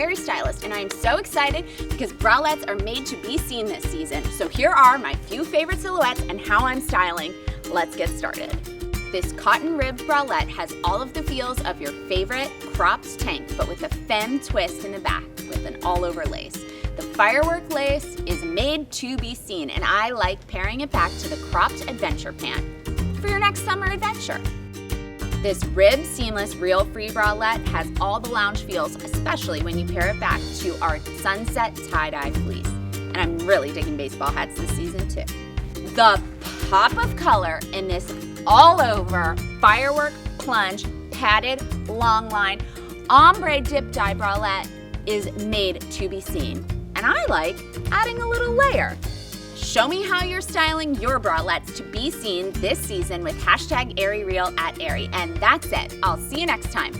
Aerie Stylist, and I am so excited because bralettes are made to be seen this season. So here are my few favorite silhouettes and how I'm styling. Let's get started. This cotton ribbed bralette has all of the feels of your favorite cropped tank, but with a femme twist in the back with an all-over lace. The firework lace is made to be seen, and I like pairing it back to the cropped adventure pant for your next summer adventure. This ribbed seamless real free bralette has all the lounge feels, especially when you pair it back to our sunset tie-dye fleece. And I'm really digging baseball hats this season too. The pop of color in this all-over firework plunge padded long line ombre dip dye bralette is made to be seen. And I like adding a little layer. Show me how you're styling your bralettes to be seen this season with #AerieReal at Aerie. And that's it. I'll see you next time.